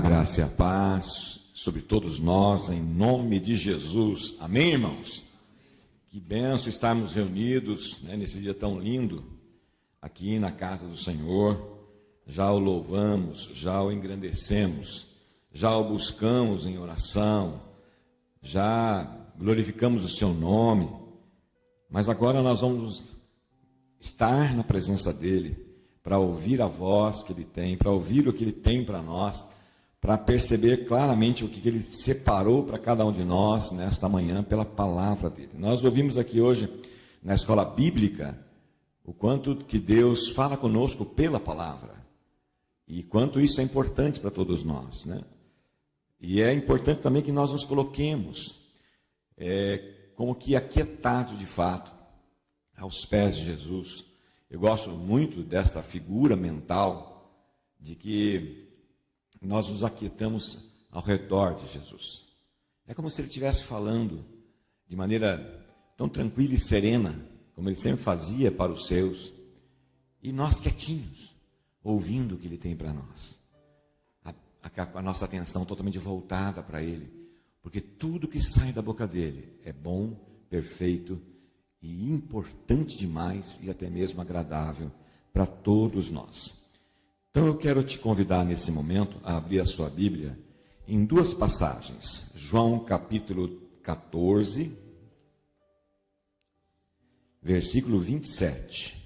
graça e a paz sobre todos nós, em nome de Jesus. Amém, irmãos? Que benção estarmos reunidos, nesse dia tão lindo, aqui na casa do Senhor. Já o louvamos, já o engrandecemos, já o buscamos em oração, já glorificamos o seu nome, mas agora nós vamos estar na presença dele, para ouvir a voz que ele tem, para ouvir o que ele tem para nós, para perceber claramente o que ele separou para cada um de nós nesta manhã pela palavra dele. Nós ouvimos aqui hoje, na escola bíblica, o quanto que Deus fala conosco pela palavra, e quanto isso é importante para todos nós, E é importante também que nós nos coloquemos, como que aquietados de fato, aos pés de Jesus. Eu gosto muito desta figura mental, de que nós nos aquietamos ao redor de Jesus. É como se ele estivesse falando de maneira tão tranquila e serena, como ele sempre fazia para os seus, e nós quietinhos, ouvindo o que ele tem para nós. A nossa atenção totalmente voltada para ele, porque tudo que sai da boca dele é bom, perfeito e importante demais, e até mesmo agradável para todos nós. Então eu quero te convidar nesse momento a abrir a sua Bíblia em duas passagens. João capítulo 14, versículo 27.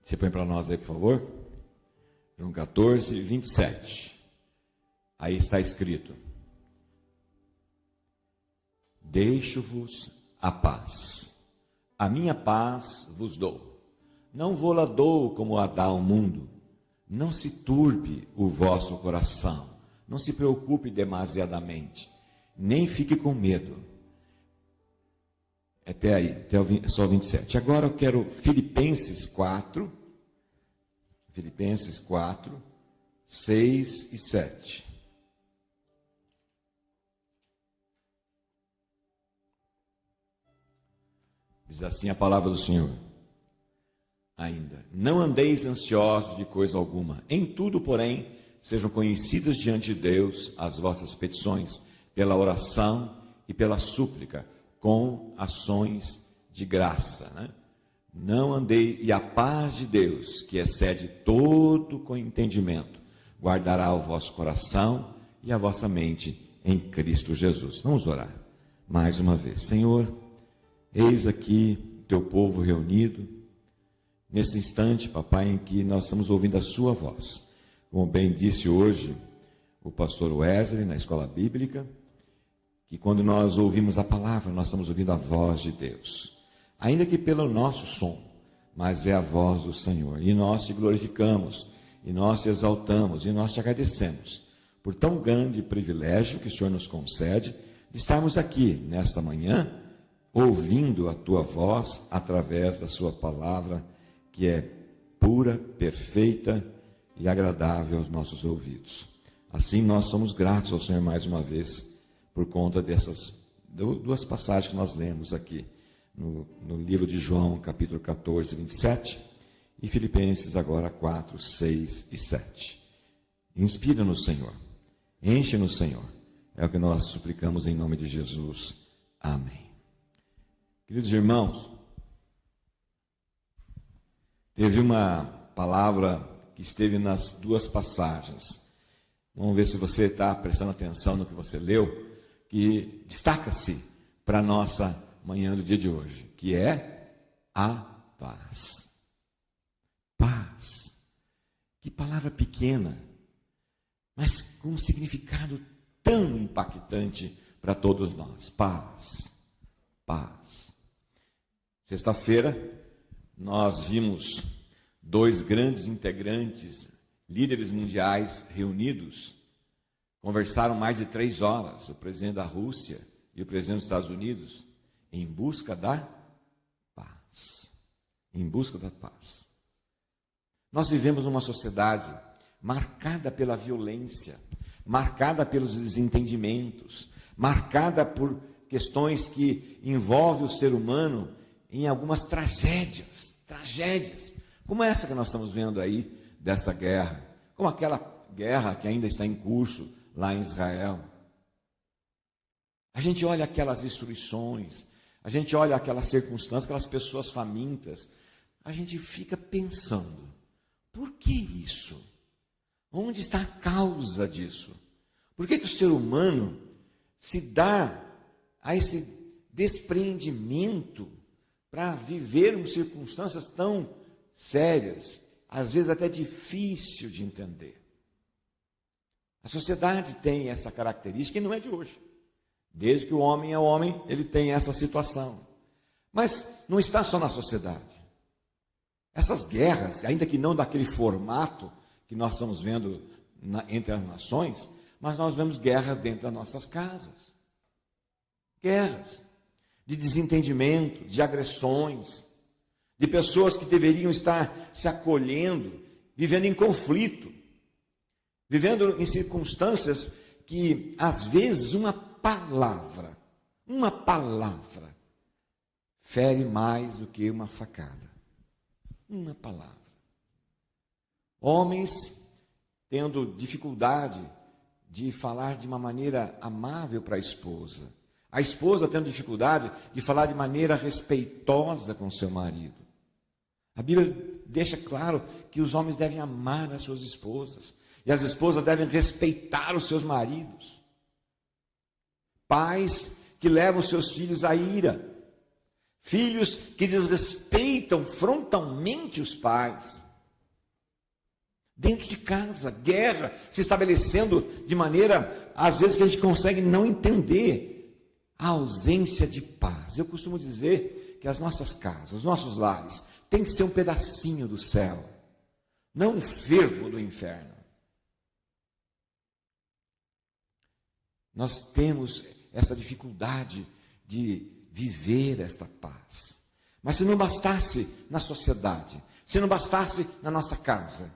Você põe para nós aí, por favor? João 14, 27. Aí está escrito: deixo-vos a paz, a minha paz vos dou. Não vou-la dou como a dá o mundo. Não se turbe o vosso coração, não se preocupe demasiadamente, nem fique com medo. Até aí, só 27. Agora eu quero Filipenses 4, 6 e 7. Diz assim a palavra do Senhor. Ainda, não andeis ansiosos de coisa alguma. Em tudo, porém, sejam conhecidas diante de Deus as vossas petições, pela oração e pela súplica, com ações de graça. Não andei, e a paz de Deus, que excede todo o entendimento, guardará o vosso coração e a vossa mente em Cristo Jesus. Vamos orar mais uma vez. Senhor, eis aqui teu povo reunido, nesse instante, papai, em que nós estamos ouvindo a sua voz. Como bem disse hoje o pastor Wesley, na escola bíblica, que quando nós ouvimos a palavra, nós estamos ouvindo a voz de Deus. Ainda que pelo nosso som, mas é a voz do Senhor. E nós te glorificamos, e nós te exaltamos, e nós te agradecemos por tão grande privilégio que o Senhor nos concede de estarmos aqui nesta manhã, ouvindo a tua voz através da sua palavra, que é pura, perfeita e agradável aos nossos ouvidos. Assim nós somos gratos ao Senhor mais uma vez, por conta dessas duas passagens que nós lemos aqui, no livro de João, capítulo 14, 27, e Filipenses agora 4, 6 e 7. Inspira-nos, Senhor, enche-nos, Senhor, é o que nós suplicamos em nome de Jesus. Amém. Queridos irmãos, teve uma palavra que esteve nas duas passagens. Vamos ver se você está prestando atenção no que você leu, que destaca-se para a nossa manhã do dia de hoje, que é a paz. Paz. Que palavra pequena, mas com um significado tão impactante para todos nós. Paz. Paz. Sexta-feira, nós vimos dois grandes integrantes, líderes mundiais reunidos, conversaram mais de 3 horas, o presidente da Rússia e o presidente dos Estados Unidos, em busca da paz. Em busca da paz. Nós vivemos numa sociedade marcada pela violência, marcada pelos desentendimentos, marcada por questões que envolvem o ser humano em algumas tragédias tragédias, como essa que nós estamos vendo aí, dessa guerra, como aquela guerra que ainda está em curso lá em Israel. A gente olha aquelas destruições, a gente olha aquelas circunstâncias, aquelas pessoas famintas, a gente fica pensando, por que isso? Onde está a causa disso? Por que o ser humano se dá a esse despreendimento para vivermos circunstâncias tão sérias, às vezes até difícil de entender? A sociedade tem essa característica e não é de hoje. Desde que o homem é homem, ele tem essa situação. Mas não está só na sociedade. Essas guerras, ainda que não daquele formato que nós estamos vendo entre as nações, mas nós vemos guerras dentro das nossas casas. Guerras de desentendimento, de agressões, de pessoas que deveriam estar se acolhendo, vivendo em conflito, vivendo em circunstâncias que, às vezes, uma palavra, fere mais do que uma facada. Uma palavra. Homens tendo dificuldade de falar de uma maneira amável para a esposa tendo dificuldade de falar de maneira respeitosa com seu marido. A Bíblia deixa claro que os homens devem amar as suas esposas, e as esposas devem respeitar os seus maridos. Pais que levam seus filhos à ira, filhos que desrespeitam frontalmente os pais. Dentro de casa, guerra se estabelecendo de maneira, às vezes, que a gente consegue não entender. A ausência de paz. Eu costumo dizer que as nossas casas, os nossos lares, tem que ser um pedacinho do céu, não um fervo do inferno. Nós temos essa dificuldade de viver esta paz. Mas se não bastasse na sociedade, se não bastasse na nossa casa,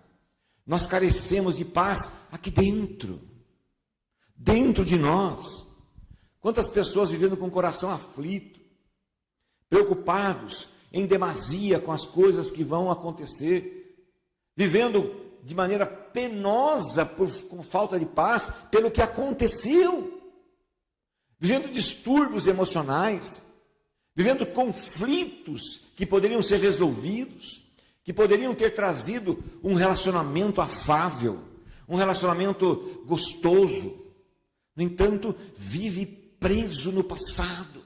nós carecemos de paz aqui dentro de nós. Quantas pessoas vivendo com o coração aflito, preocupados em demasia com as coisas que vão acontecer, vivendo de maneira penosa com falta de paz pelo que aconteceu, vivendo distúrbios emocionais, vivendo conflitos que poderiam ser resolvidos, que poderiam ter trazido um relacionamento afável, um relacionamento gostoso. No entanto, vive preso no passado,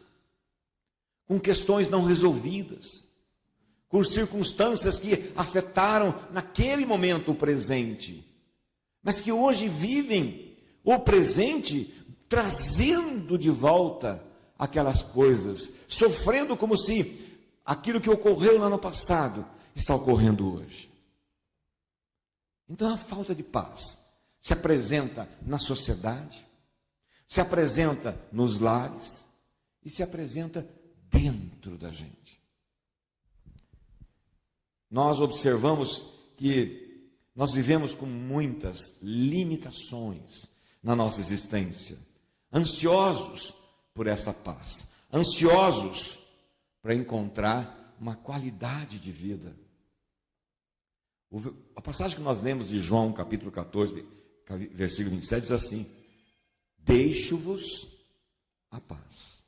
com questões não resolvidas, com circunstâncias que afetaram naquele momento o presente, mas que hoje vivem o presente trazendo de volta aquelas coisas, sofrendo como se aquilo que ocorreu no ano passado está ocorrendo hoje. Então a falta de paz se apresenta na sociedade, se apresenta nos lares e se apresenta dentro da gente. Nós observamos que nós vivemos com muitas limitações na nossa existência, ansiosos por essa paz, ansiosos para encontrar uma qualidade de vida. A passagem que nós lemos de João, capítulo 14, versículo 27, diz assim: deixo-vos a paz.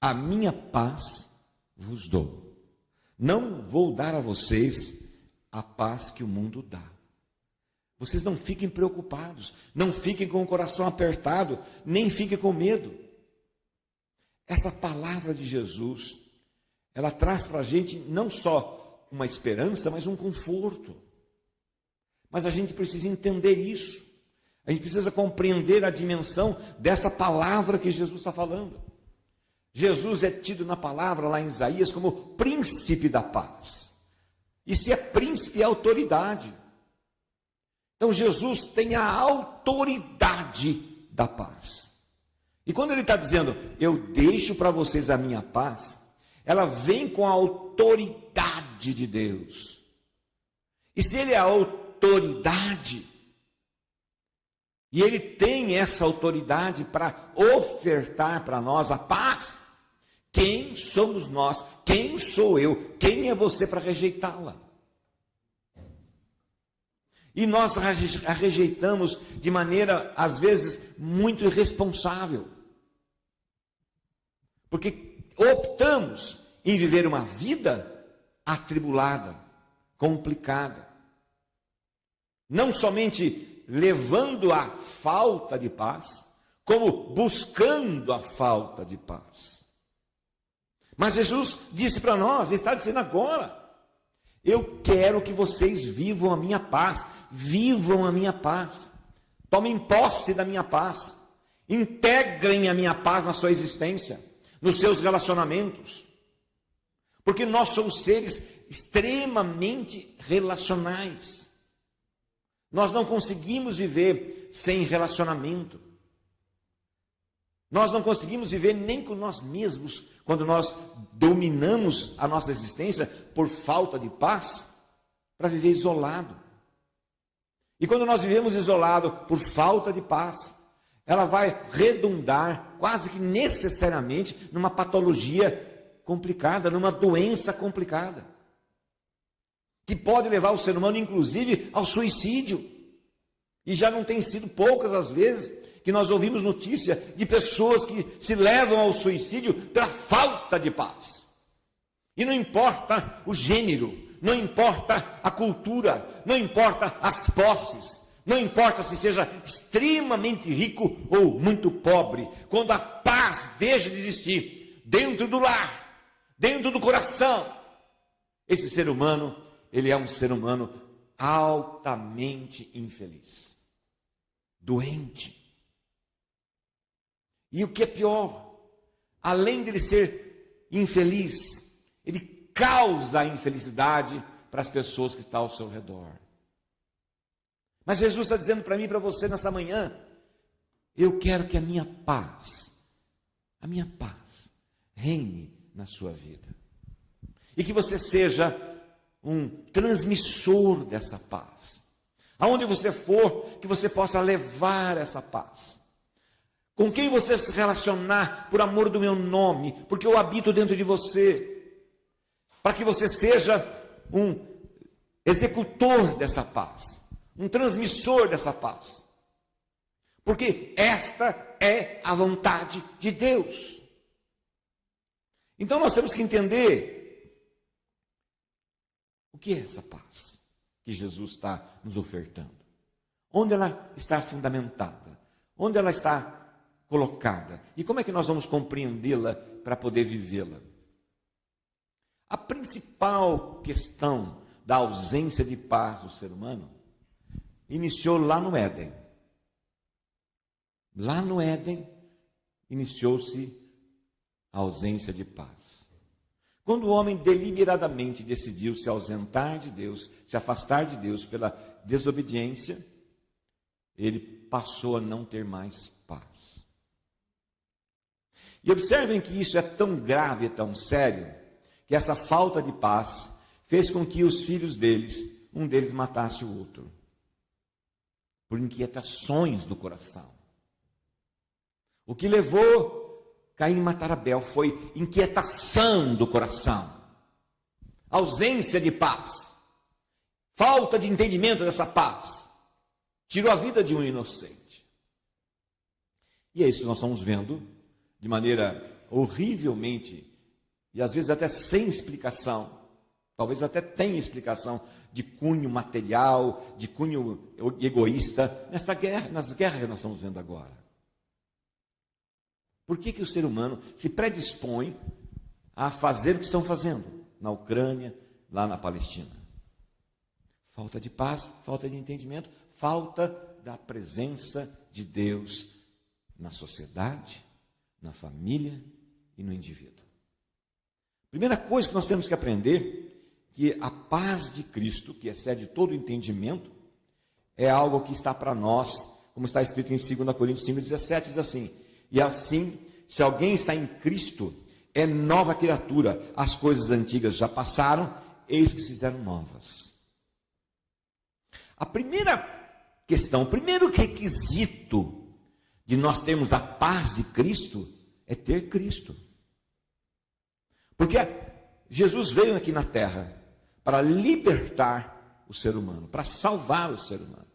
A minha paz vos dou. Não vou dar a vocês a paz que o mundo dá. Vocês não fiquem preocupados, não fiquem com o coração apertado, nem fiquem com medo. Essa palavra de Jesus, ela traz para a gente não só uma esperança, mas um conforto. Mas a gente precisa entender isso. A gente precisa compreender a dimensão dessa palavra que Jesus está falando. Jesus é tido na palavra, lá em Isaías, como príncipe da paz. E se é príncipe, é autoridade. Então Jesus tem a autoridade da paz. E quando ele está dizendo, eu deixo para vocês a minha paz, ela vem com a autoridade de Deus. E se ele é a autoridade, e ele tem essa autoridade para ofertar para nós a paz, quem somos nós? Quem sou eu? Quem é você para rejeitá-la? E nós a rejeitamos de maneira, às vezes, muito irresponsável. Porque optamos em viver uma vida atribulada, complicada. Não somente levando à falta de paz, como buscando a falta de paz. Mas Jesus disse para nós, está dizendo agora, eu quero que vocês vivam a minha paz, vivam a minha paz, tomem posse da minha paz, integrem a minha paz na sua existência, nos seus relacionamentos, porque nós somos seres extremamente relacionais. Nós não conseguimos viver sem relacionamento. Nós não conseguimos viver nem com nós mesmos, quando nós dominamos a nossa existência por falta de paz, para viver isolado. E quando nós vivemos isolado por falta de paz, ela vai redundar quase que necessariamente numa patologia complicada, numa doença complicada, que pode levar o ser humano, inclusive, ao suicídio. E já não tem sido poucas as vezes que nós ouvimos notícia de pessoas que se levam ao suicídio pela falta de paz. E não importa o gênero, não importa a cultura, não importa as posses, não importa se seja extremamente rico ou muito pobre, quando a paz deixa de existir dentro do lar, dentro do coração, esse ser humano, ele é um ser humano altamente infeliz, doente. E o que é pior, além de ele ser infeliz, ele causa a infelicidade para as pessoas que estão ao seu redor. Mas Jesus está dizendo para mim e para você nessa manhã, eu quero que a minha paz reine na sua vida. E que você seja um transmissor dessa paz. Aonde você for, que você possa levar essa paz. Com quem você se relacionar, por amor do meu nome, porque eu habito dentro de você, para que você seja um executor dessa paz, um transmissor dessa paz, porque esta é a vontade de Deus. Então nós temos que entender o que é essa paz que Jesus está nos ofertando, onde ela está fundamentada, onde ela está colocada, e como é que nós vamos compreendê-la para poder vivê-la. A principal questão da ausência de paz do ser humano iniciou lá no Éden. Lá no Éden iniciou-se a ausência de paz. Quando o homem deliberadamente decidiu se ausentar de Deus, se afastar de Deus pela desobediência, ele passou a não ter mais paz. E observem que isso é tão grave, tão sério, que essa falta de paz fez com que os filhos deles, um deles matasse o outro, por inquietações do coração. O que levou Caim a matar Abel foi inquietação do coração, ausência de paz, falta de entendimento dessa paz, tirou a vida de um inocente. E é isso que nós estamos vendo de maneira horrivelmente, e às vezes até sem explicação, talvez até tenha explicação de cunho material, de cunho egoísta, nas guerras que nós estamos vendo agora. Por que o ser humano se predispõe a fazer o que estão fazendo na Ucrânia, lá na Palestina? Falta de paz, falta de entendimento, falta da presença de Deus na sociedade, na família e no indivíduo. Primeira coisa que nós temos que aprender, que a paz de Cristo, que excede todo o entendimento, é algo que está para nós, como está escrito em 2 Coríntios 5,17, diz assim: e assim, se alguém está em Cristo, é nova criatura, as coisas antigas já passaram, eis que se fizeram novas. A primeira questão, o primeiro requisito de nós termos a paz de Cristo é ter Cristo. Porque Jesus veio aqui na terra para libertar o ser humano, para salvar o ser humano.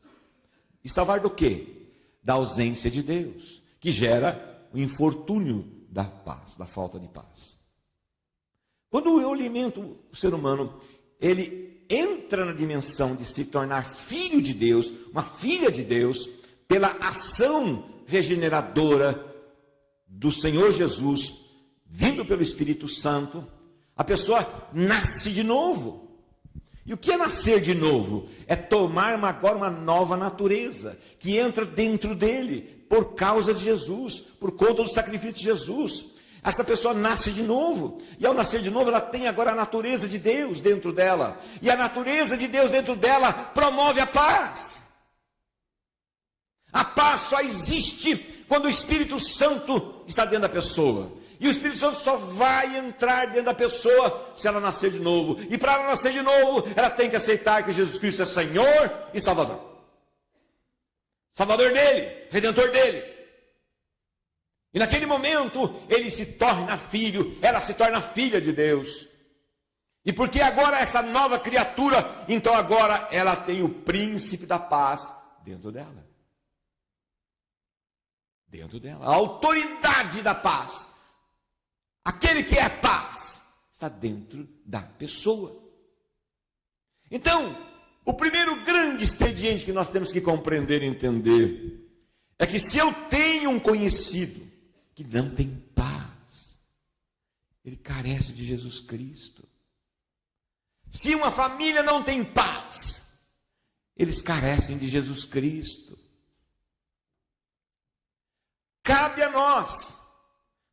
E salvar do quê? Da ausência de Deus, que gera o infortúnio da paz, da falta de paz. Quando eu alimento o ser humano, ele entra na dimensão de se tornar filho de Deus, uma filha de Deus, pela ação regeneradora do Senhor Jesus, vindo pelo Espírito Santo, a pessoa nasce de novo. E o que é nascer de novo? É tomar agora uma nova natureza, que entra dentro dele, por causa de Jesus, por conta do sacrifício de Jesus. Essa pessoa nasce de novo, e ao nascer de novo, ela tem agora a natureza de Deus dentro dela. E a natureza de Deus dentro dela promove a paz. A paz só existe quando o Espírito Santo está dentro da pessoa. E o Espírito Santo só vai entrar dentro da pessoa se ela nascer de novo. E para ela nascer de novo, ela tem que aceitar que Jesus Cristo é Senhor e Salvador. Salvador dele, Redentor dele. E naquele momento, ele se torna filho, ela se torna filha de Deus. E porque agora essa nova criatura, então agora ela tem o príncipe da paz dentro dela. Dentro dela. A autoridade da paz. Aquele que é a paz está dentro da pessoa. Então, o primeiro grande expediente que nós temos que compreender e entender é que se eu tenho um conhecido que não tem paz, ele carece de Jesus Cristo. Se uma família não tem paz, eles carecem de Jesus Cristo. Cabe a nós,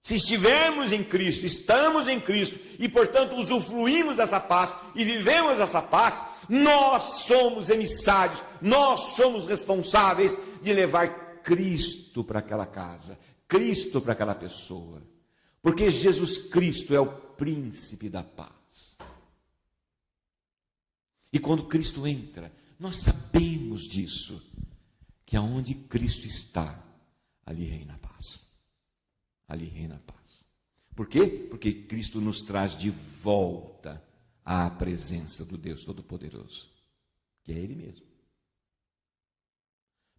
se estivermos em Cristo, estamos em Cristo, e portanto usufruímos dessa paz, e vivemos essa paz, nós somos emissários, nós somos responsáveis de levar Cristo para aquela casa, Cristo para aquela pessoa, porque Jesus Cristo é o príncipe da paz. E quando Cristo entra, nós sabemos disso, que aonde Cristo está, ali reina a paz. Ali reina a paz. Por quê? Porque Cristo nos traz de volta à presença do Deus Todo-Poderoso, que é Ele mesmo.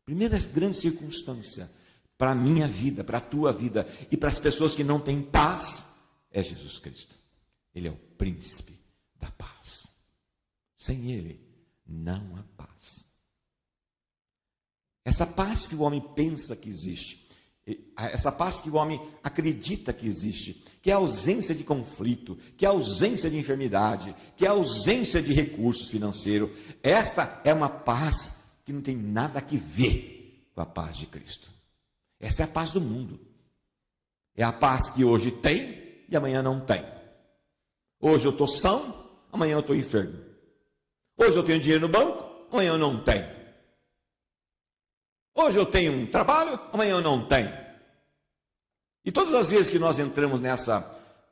Primeira grande circunstância para a minha vida, para a tua vida e para as pessoas que não têm paz, é Jesus Cristo. Ele é o príncipe da paz. Sem Ele, não há paz. Essa paz que o homem pensa que existe, essa paz que o homem acredita que existe, que é a ausência de conflito, que é a ausência de enfermidade, que é a ausência de recursos financeiros, esta é uma paz que não tem nada a ver com a paz de Cristo. Essa é a paz do mundo. É a paz que hoje tem e amanhã não tem. Hoje eu estou são, amanhã eu estou enfermo. Hoje eu tenho dinheiro no banco, amanhã eu não tenho. Hoje eu tenho um trabalho, amanhã eu não tenho. E todas as vezes que nós entramos nessa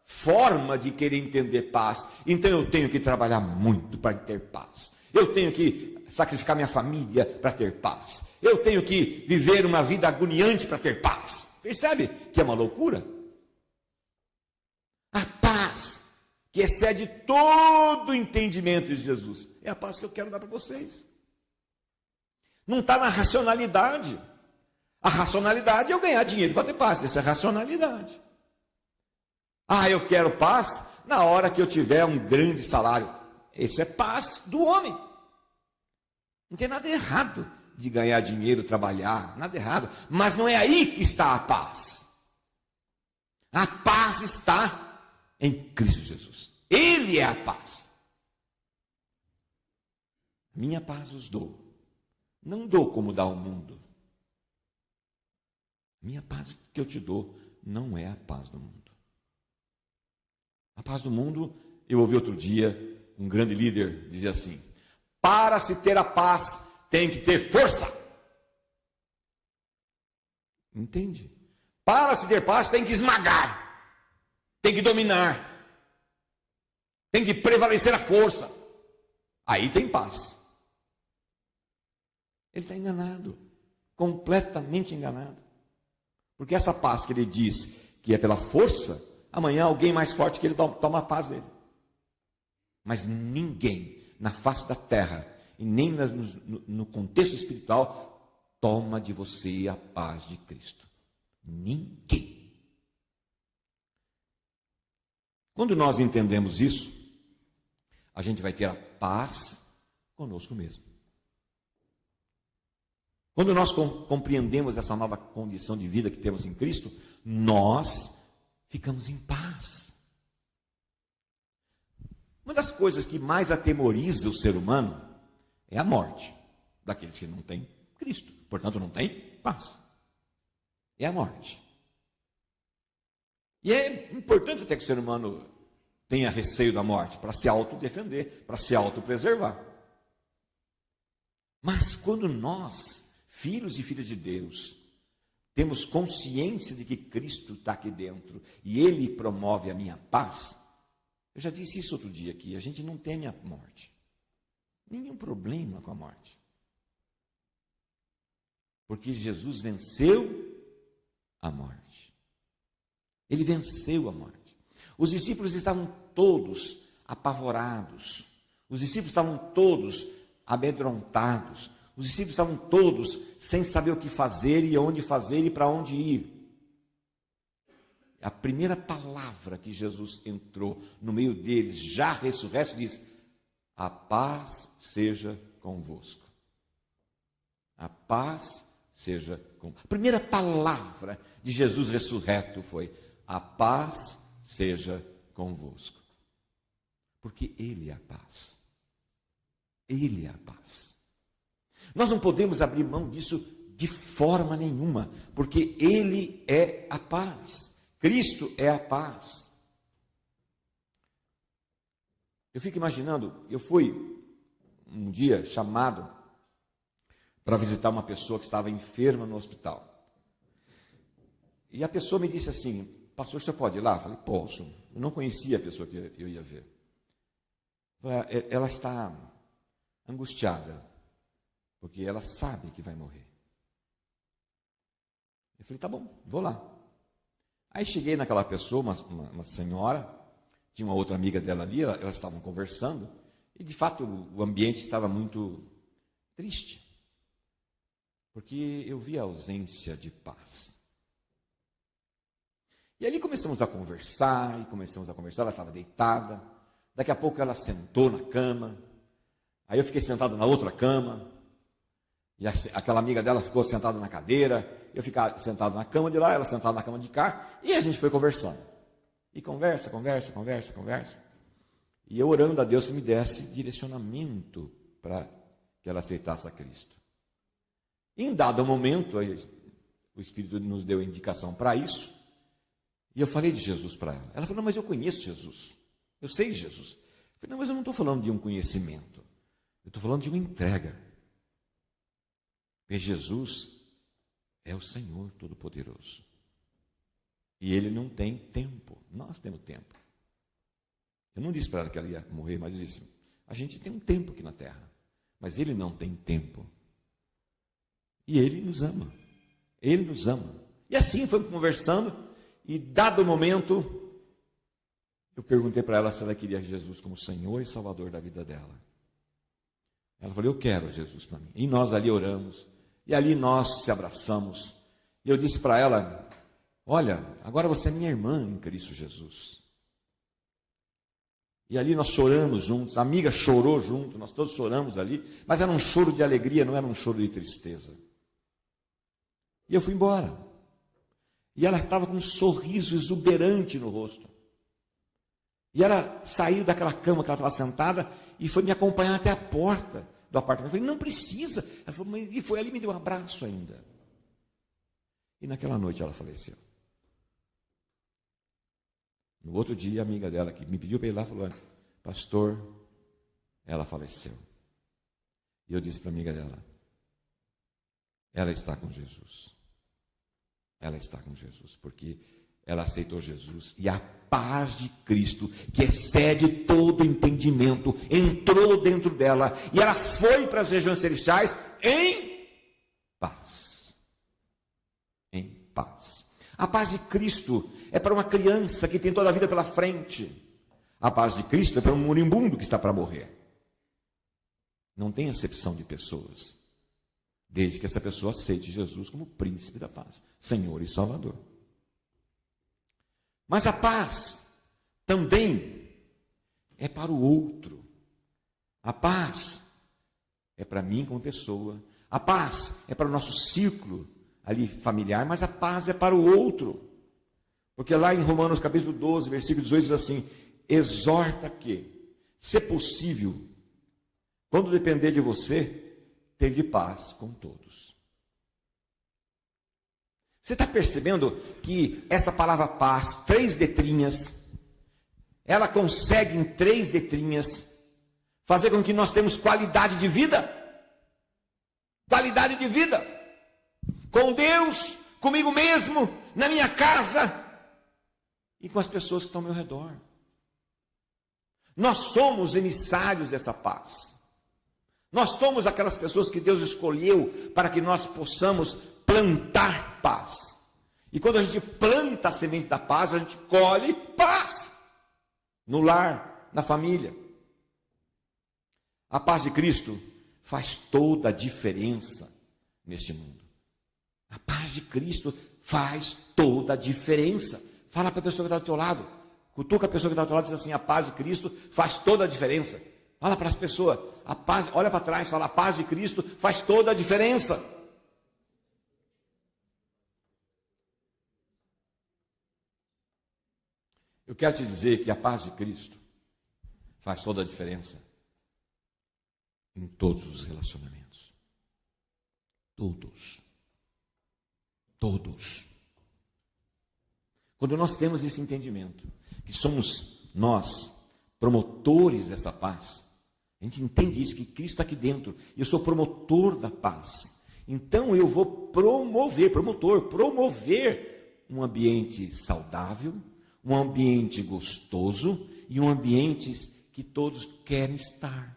forma de querer entender paz, então eu tenho que trabalhar muito para ter paz. Eu tenho que sacrificar minha família para ter paz. Eu tenho que viver uma vida agoniante para ter paz. Percebe que é uma loucura? A paz que excede todo o entendimento de Jesus é a paz que eu quero dar para vocês. Não está na racionalidade. A racionalidade é eu ganhar dinheiro para ter paz. Essa é a racionalidade. Ah, eu quero paz na hora que eu tiver um grande salário. Isso é paz do homem. Não tem nada errado de ganhar dinheiro, trabalhar, nada errado. Mas não é aí que está a paz. A paz está em Cristo Jesus. Ele é a paz. Minha paz os dou. Não dou como dá o mundo. Minha paz que eu te dou não é a paz do mundo. A paz do mundo, eu ouvi outro dia um grande líder dizer assim: para se ter a paz, tem que ter força. Entende? Para se ter paz, tem que esmagar, tem que dominar, tem que prevalecer a força. Aí tem paz. Ele está enganado, completamente enganado. Porque essa paz que ele diz que é pela força, amanhã alguém mais forte que ele toma a paz dele. Mas ninguém na face da terra, e nem no contexto espiritual, toma de você a paz de Cristo. Ninguém. Quando nós entendemos isso, a gente vai ter a paz conosco mesmo. Quando nós compreendemos essa nova condição de vida que temos em Cristo, nós ficamos em paz. Uma das coisas que mais atemoriza o ser humano é a morte daqueles que não têm Cristo, portanto não têm paz. É a morte. E é importante até que o ser humano tenha receio da morte, para se autodefender, para se autopreservar. Mas quando nós, filhos e filhas de Deus, temos consciência de que Cristo está aqui dentro e Ele promove a minha paz, eu já disse isso outro dia aqui, a gente não teme a morte. Nenhum problema com a morte. Porque Jesus venceu a morte. Ele venceu a morte. Os discípulos estavam todos apavorados. Os discípulos estavam todos amedrontados. Os discípulos estavam todos sem saber o que fazer e onde fazer e para onde ir. A primeira palavra que Jesus entrou no meio deles, já ressurreto, diz: a paz seja convosco. A paz seja convosco. A primeira palavra de Jesus ressurreto foi: a paz seja convosco. Porque Ele é a paz. Ele é a paz. Nós não podemos abrir mão disso de forma nenhuma, porque Ele é a paz. Cristo é a paz. Eu fico imaginando, eu fui um dia chamado para visitar uma pessoa que estava enferma no hospital. E a pessoa me disse assim: pastor, você pode ir lá? Eu falei: posso. Eu não conhecia a pessoa que eu ia ver. Ela está angustiada, porque ela sabe que vai morrer. Eu falei: tá bom, vou lá. Aí cheguei naquela pessoa, uma senhora, tinha uma outra amiga dela ali, elas estavam conversando, e de fato o ambiente estava muito triste, porque eu vi a ausência de paz. E ali começamos a conversar, ela estava deitada, daqui a pouco ela sentou na cama, aí eu fiquei sentado na outra cama, e aquela amiga dela ficou sentada na cadeira, eu ficava sentado na cama de lá, ela sentada na cama de cá, e a gente foi conversando. E conversa. E eu orando a Deus que me desse direcionamento para que ela aceitasse a Cristo. Em dado momento, o Espírito nos deu indicação para isso, e eu falei de Jesus para ela. Ela falou: não, mas eu conheço Jesus, eu sei de Jesus. Eu falei: não, mas eu não estou falando de um conhecimento, eu estou falando de uma entrega. Porque Jesus é o Senhor Todo-Poderoso. E Ele não tem tempo. Nós temos tempo. Eu não disse para ela que ela ia morrer, mas eu disse: a gente tem um tempo aqui na terra, mas Ele não tem tempo. E Ele nos ama. Ele nos ama. E assim fomos conversando, e dado o momento, eu perguntei para ela se ela queria Jesus como Senhor e Salvador da vida dela. Ela falou: eu quero Jesus para mim. E nós ali oramos, e ali nós se abraçamos. E eu disse para ela: olha, agora você é minha irmã em Cristo Jesus. E ali nós choramos juntos, a amiga chorou junto, nós todos choramos ali, mas era um choro de alegria, não era um choro de tristeza. E eu fui embora. E ela estava com um sorriso exuberante no rosto. E ela saiu daquela cama que ela estava sentada e foi me acompanhar até a porta do apartamento. Eu falei: não precisa. Ela falou: e foi ali e me deu um abraço ainda. E naquela noite ela faleceu. No outro dia, a amiga dela que me pediu para ir lá falou: pastor, ela faleceu. E eu disse para a amiga dela: ela está com Jesus. Ela está com Jesus, porque ela aceitou Jesus e a paz de Cristo, que excede todo entendimento, entrou dentro dela e ela foi para as regiões celestiais em paz. Em paz. A paz de Cristo é para uma criança que tem toda a vida pela frente. A paz de Cristo é para um moribundo que está para morrer. Não tem acepção de pessoas, desde que essa pessoa aceite Jesus como príncipe da paz, Senhor e Salvador. Mas a paz também é para o outro. A paz é para mim como pessoa. A paz é para o nosso círculo ali familiar, mas a paz é para o outro. Porque lá em Romanos capítulo 12, versículo 18 diz assim: exorta que, se possível, quando depender de você, tende paz com todos. Você está percebendo que essa palavra paz, 3 letrinhas, ela consegue em 3 letrinhas fazer com que nós tenhamos qualidade de vida? Qualidade de vida. Com Deus, comigo mesmo, na minha casa e com as pessoas que estão ao meu redor. Nós somos emissários dessa paz. Nós somos aquelas pessoas que Deus escolheu para que nós possamos plantar paz. E quando a gente planta a semente da paz, a gente colhe paz. No lar, na família. A paz de Cristo faz toda a diferença neste mundo. A paz de Cristo faz toda a diferença. Fala para a pessoa que está do teu lado. Cutuca a pessoa que está do teu lado e diz assim: a paz de Cristo faz toda a diferença. Fala para as pessoas, a paz, olha para trás, fala: a paz de Cristo faz toda a diferença. Eu quero te dizer que a paz de Cristo faz toda a diferença em todos os relacionamentos. Todos. Todos. Quando nós temos esse entendimento, que somos nós promotores dessa paz, a gente entende isso, que Cristo está aqui dentro, e eu sou promotor da paz. Então eu vou promover um ambiente saudável, um ambiente gostoso e um ambiente que todos querem estar.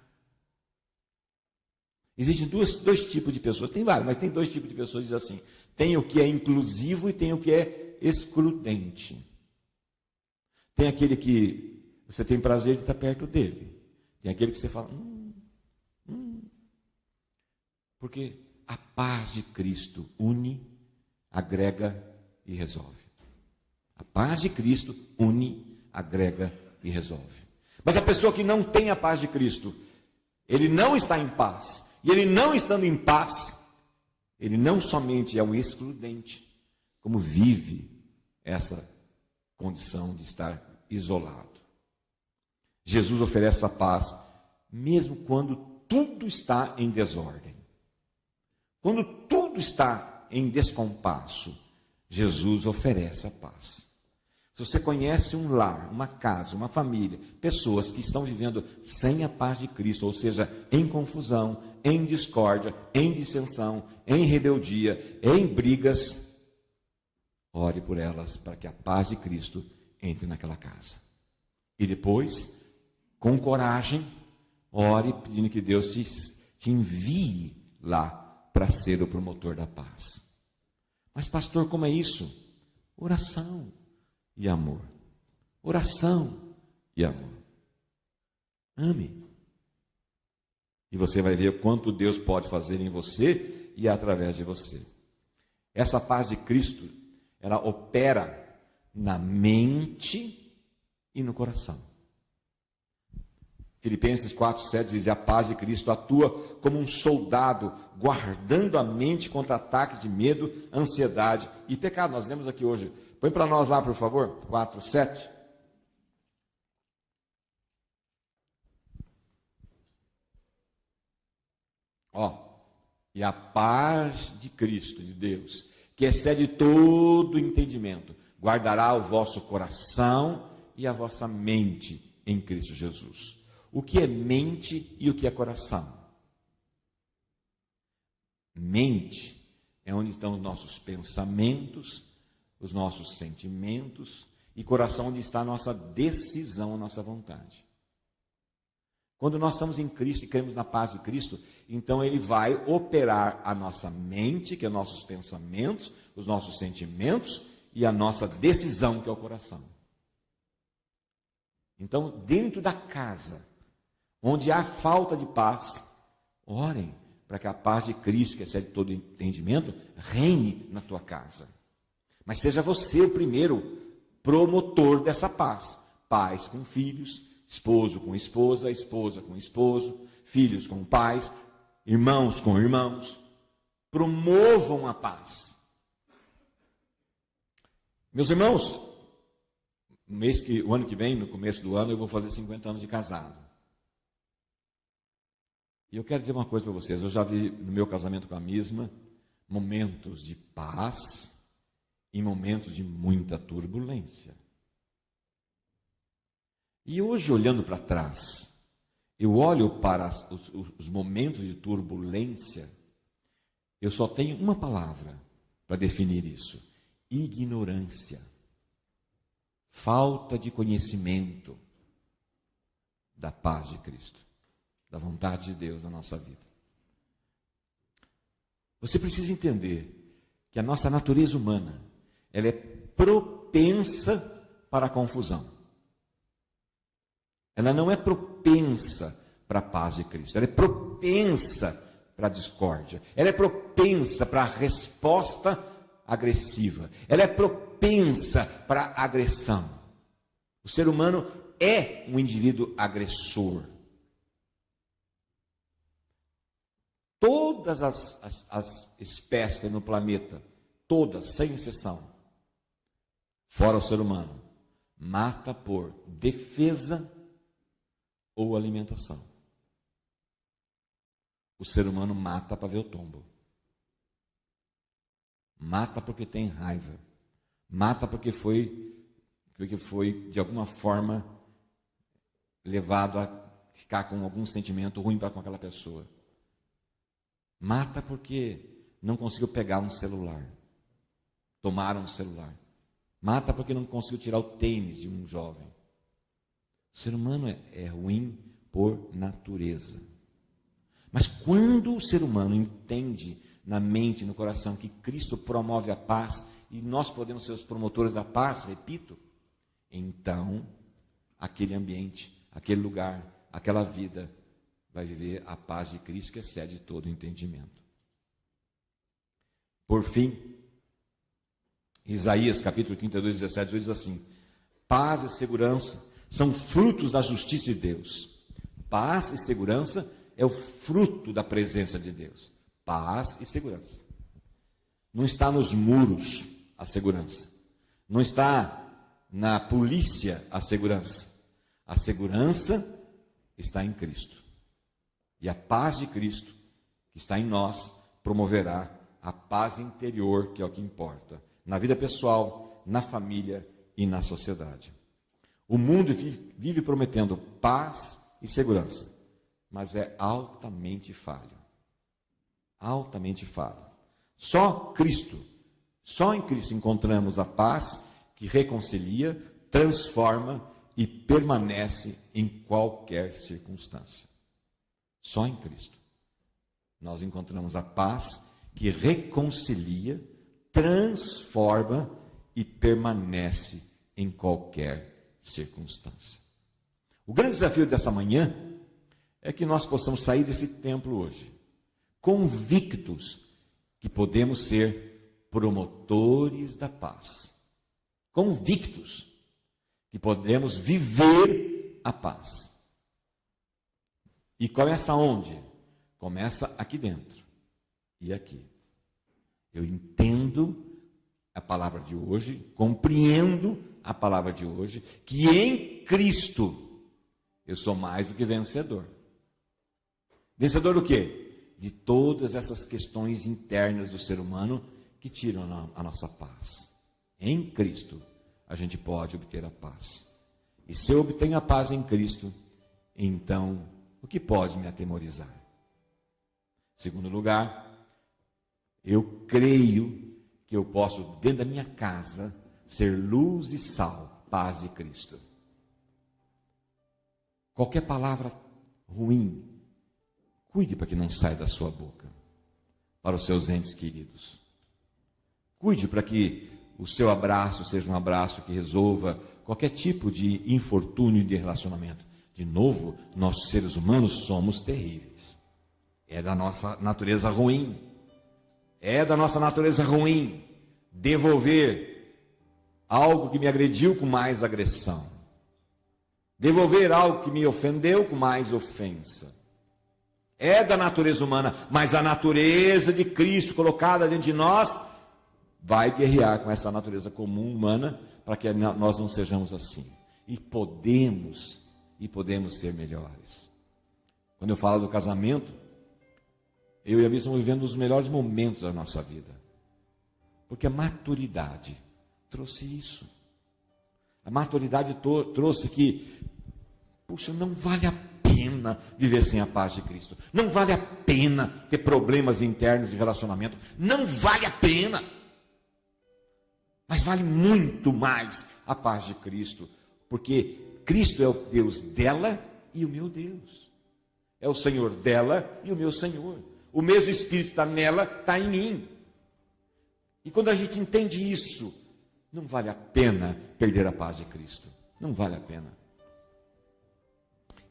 Existem dois tipos de pessoas, tem vários, mas tem 2 tipos de pessoas, diz assim: tem o que é inclusivo e tem o que é excludente. Tem aquele que você tem prazer de estar perto dele. Tem aquele que você fala, porque a paz de Cristo une, agrega e resolve. A paz de Cristo une, agrega e resolve. Mas a pessoa que não tem a paz de Cristo, ele não está em paz. E ele não estando em paz, ele não somente é um excludente, como vive essa condição de estar isolado. Jesus oferece a paz, mesmo quando tudo está em desordem. Quando tudo está em descompasso, Jesus oferece a paz. Se você conhece um lar, uma casa, uma família, pessoas que estão vivendo sem a paz de Cristo, ou seja, em confusão, em discórdia, em dissensão, em rebeldia, em brigas, ore por elas para que a paz de Cristo entre naquela casa. E depois, com coragem, ore pedindo que Deus te envie lá para ser o promotor da paz. Mas pastor, como é isso? Oração e amor. Oração e amor. Ame. E você vai ver quanto Deus pode fazer em você e através de você. Essa paz de Cristo, ela opera na mente e no coração. Filipenses 4,7 diz: a paz de Cristo atua como um soldado, guardando a mente contra ataques de medo, ansiedade e pecado. Nós lemos aqui hoje. Põe para nós lá, por favor, 4,7. E a paz de Cristo, de Deus, que excede todo entendimento, guardará o vosso coração e a vossa mente em Cristo Jesus. O que é mente e o que é coração? Mente é onde estão os nossos pensamentos, os nossos sentimentos, e coração onde está a nossa decisão, a nossa vontade. Quando nós estamos em Cristo e cremos na paz de Cristo, então Ele vai operar a nossa mente, que é nossos pensamentos, os nossos sentimentos, e a nossa decisão, que é o coração. Então, dentro da casa, onde há falta de paz, orem para que a paz de Cristo, que excede todo entendimento, reine na tua casa. Mas seja você o primeiro promotor dessa paz. Pais com filhos, esposo com esposa, esposa com esposo, filhos com pais, irmãos com irmãos. Promovam a paz. Meus irmãos, o ano que vem, no começo do ano, eu vou fazer 50 anos de casado. E eu quero dizer uma coisa para vocês. Eu já vi no meu casamento com a Misma momentos de paz e momentos de muita turbulência. E hoje, olhando para trás, eu olho para os momentos de turbulência, eu só tenho uma palavra para definir isso: ignorância. Falta de conhecimento da paz de Cristo, da vontade de Deus na nossa vida. Você precisa entender que a nossa natureza humana, ela é propensa para a confusão. Ela não é propensa para a paz de Cristo, ela é propensa para a discórdia, ela é propensa para a resposta agressiva, ela é propensa para a agressão. O ser humano é um indivíduo agressor. Todas as espécies no planeta, todas, sem exceção, fora o ser humano, mata por defesa ou alimentação. O ser humano mata para ver o tombo. Mata porque tem raiva. Mata porque foi de alguma forma levado a ficar com algum sentimento ruim para com aquela pessoa. Mata porque não conseguiu pegar um celular. Tomaram um celular. Mata porque não conseguiu tirar o tênis de um jovem. O ser humano é ruim por natureza. Mas quando o ser humano entende na mente, no coração, que Cristo promove a paz, e nós podemos ser os promotores da paz, repito, então aquele ambiente, aquele lugar, aquela vida vai viver a paz de Cristo que excede todo entendimento. Por fim, Isaías capítulo 32, 17 diz assim: paz e segurança são frutos da justiça de Deus. Paz e segurança é o fruto da presença de Deus. Paz e segurança. Não está nos muros a segurança. Não está na polícia a segurança. A segurança está em Cristo. E a paz de Cristo, que está em nós, promoverá a paz interior, que é o que importa, na vida pessoal, na família e na sociedade. O mundo vive prometendo paz e segurança, mas é altamente falho. Altamente falho. Só em Cristo encontramos a paz que reconcilia, transforma e permanece em qualquer circunstância. Só em Cristo nós encontramos a paz que reconcilia, transforma e permanece em qualquer circunstância. O grande desafio dessa manhã é que nós possamos sair desse templo hoje convictos que podemos ser promotores da paz. Convictos que podemos viver a paz. E começa onde? Começa aqui dentro e aqui. Eu entendo a palavra de hoje, compreendo a palavra de hoje, que em Cristo eu sou mais do que vencedor. Vencedor do quê? De todas essas questões internas do ser humano que tiram a nossa paz. Em Cristo a gente pode obter a paz. E se eu obtenho a paz em Cristo, então o que pode me atemorizar? Segundo lugar, eu creio que eu posso, dentro da minha casa, ser luz e sal, paz de Cristo. Qualquer palavra ruim, cuide para que não saia da sua boca, para os seus entes queridos. Cuide para que o seu abraço seja um abraço que resolva qualquer tipo de infortúnio de relacionamento. De novo, nós seres humanos somos terríveis. É da nossa natureza ruim. É da nossa natureza ruim devolver algo que me agrediu com mais agressão. Devolver algo que me ofendeu com mais ofensa. É da natureza humana, mas a natureza de Cristo colocada dentro de nós vai guerrear com essa natureza comum humana para que nós não sejamos assim. E podemos ser melhores. Quando eu falo do casamento, eu e a Bia estamos vivendo os melhores momentos da nossa vida. Porque a maturidade trouxe isso. A maturidade trouxe que, puxa, não vale a pena viver sem a paz de Cristo. Não vale a pena ter problemas internos de relacionamento. Não vale a pena. Mas vale muito mais a paz de Cristo. Porque Cristo é o Deus dela e o meu Deus. É o Senhor dela e o meu Senhor. O mesmo Espírito está nela, está em mim. E quando a gente entende isso, não vale a pena perder a paz de Cristo. Não vale a pena.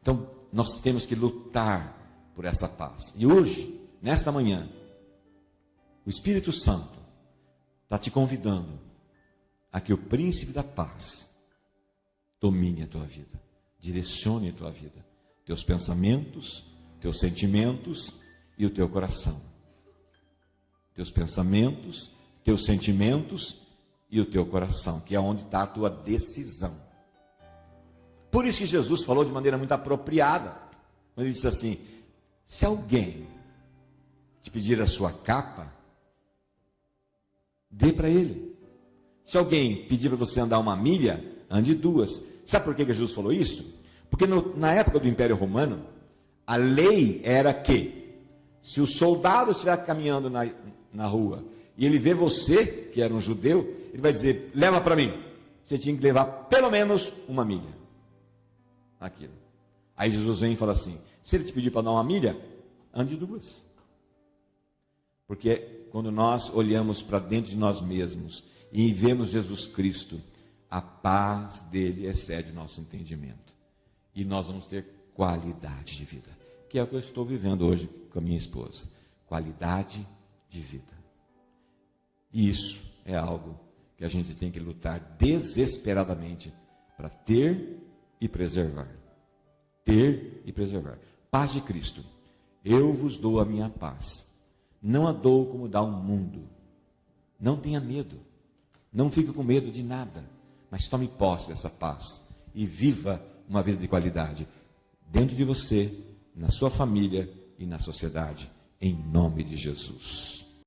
Então, nós temos que lutar por essa paz. E hoje, nesta manhã, o Espírito Santo está te convidando a que o príncipe da paz domine a tua vida, direcione a tua vida, teus pensamentos, teus sentimentos e o teu coração. Teus pensamentos, teus sentimentos e o teu coração, que é onde está a tua decisão. Por isso que Jesus falou de maneira muito apropriada, quando ele disse assim: se alguém te pedir a sua capa, dê para ele. Se alguém pedir para você andar 1 milha, ande 2. Sabe por que Jesus falou isso? Porque na época do Império Romano, a lei era que, se o soldado estiver caminhando na rua, e ele vê você, que era um judeu, ele vai dizer: leva para mim. Você tinha que levar pelo menos 1 milha. Aquilo. Aí Jesus vem e fala assim: se ele te pedir para dar 1 milha, ande 2. Porque quando nós olhamos para dentro de nós mesmos e vemos Jesus Cristo, a paz dele excede o nosso entendimento. E nós vamos ter qualidade de vida, que é o que eu estou vivendo hoje com a minha esposa. Qualidade de vida. E isso é algo que a gente tem que lutar desesperadamente para ter e preservar. Ter e preservar. Paz de Cristo. Eu vos dou a minha paz. Não a dou como dá o mundo. Não tenha medo. Não fique com medo de nada. Mas tome posse dessa paz. E viva uma vida de qualidade. Dentro de você, na sua família e na sociedade. Em nome de Jesus.